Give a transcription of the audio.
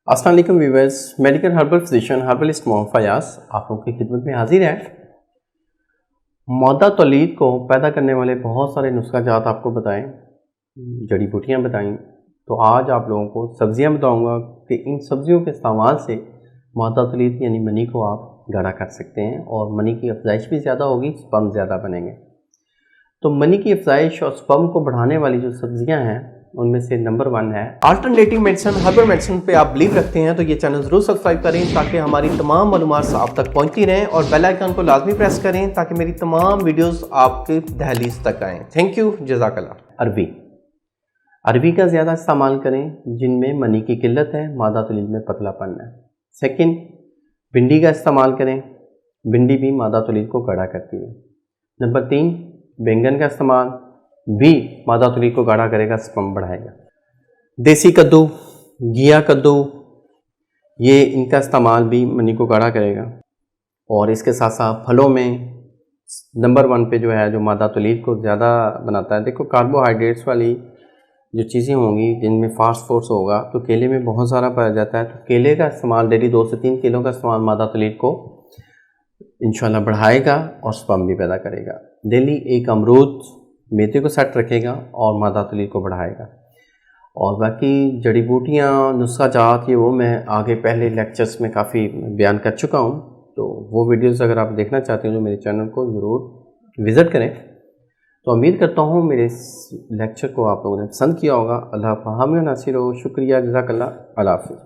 अस्सलाम वालेकुम viewers, medical herbal physician herbalist Mohammad Fayaz आप लोगों की खिदमत में हाजिर है। मादा तौलीद को पैदा करने वाले बहुत सारे नुस्खा जात आपको बताएं, जड़ी बूटियां बताएं, तो आज आप लोगों को सब्जियां बताऊंगा कि इन सब्जियों के इस्तेमाल से मादा तौलीद यानी मनी को आप गाढ़ा कर सकते हैं और मनी की अफजाइश भी ज़्यादा होगी, स्पर्म ज़्यादा बनेंगे। तो मनी की अफजाइश और स्पर्म को बढ़ाने वाली जो सब्जियां हैं उनमें से नंबर 1 है अल्टरनेटिव मेडिसिन। हर्बल मेडिसिन पे आप बिलीव रखते हैं तो ये चैनल ज़रूर सब्सक्राइब करें ताकि हमारी तमाम मालूमात आप तक पहुंचती रहें, और बेल आइकन को लाजमी प्रेस करें ताकि मेरी तमाम वीडियोस आपके दहलीज तक आएँ। थैंक यू, जज़ाकल्लाह। अरवी का ज़्यादा इस्तेमाल करें जिनमें मनी की किल्लत है, मादा तौलीद में पतलापन है। सेकंड, भिंडी का इस्तेमाल करें, भिंडी भी मादा तौलीद को गाढ़ा करती है। नंबर 3, बैंगन का इस्तेमाल भी मादा तौलीद को गाढ़ा करेगा, स्पर्म बढ़ाएगा। देसी कद्दू, घिया कद्दू, ये इनका इस्तेमाल भी मनी को गाढ़ा करेगा। और इसके साथ साथ फलों में नंबर 1 पे जो है जो मादा तौलीद को ज़्यादा बनाता है, देखो कार्बोहाइड्रेट्स वाली जो चीज़ें होंगी जिनमें फास्ट फूड्स होगा तो केले में बहुत सारा पाया जाता है, तो केले का इस्तेमाल डेली 2 से 3 किलो का इस्तेमाल मादा तौलीद को इंशाल्लाह बढ़ाएगा और स्पर्म भी पैदा करेगा। डेली एक अमरूद मेदे को सेट रखेगा और मादा तौलीद को बढ़ाएगा। और बाकी जड़ी बूटियाँ, नुस्खा जात, ये वो मैं आगे पहले लेक्चर्स में काफ़ी बयान कर चुका हूँ, तो वो वीडियोस अगर आप देखना चाहते हो तो मेरे चैनल को ज़रूर विज़िट करें। तो उम्मीद करता हूँ मेरे इस लेक्चर को आप लोगों ने पसंद किया होगा। अल्लाह हामी नासिर हो। शुक्रिया, जज़ाकल्लाह, अल्लाह हाफ़िज़।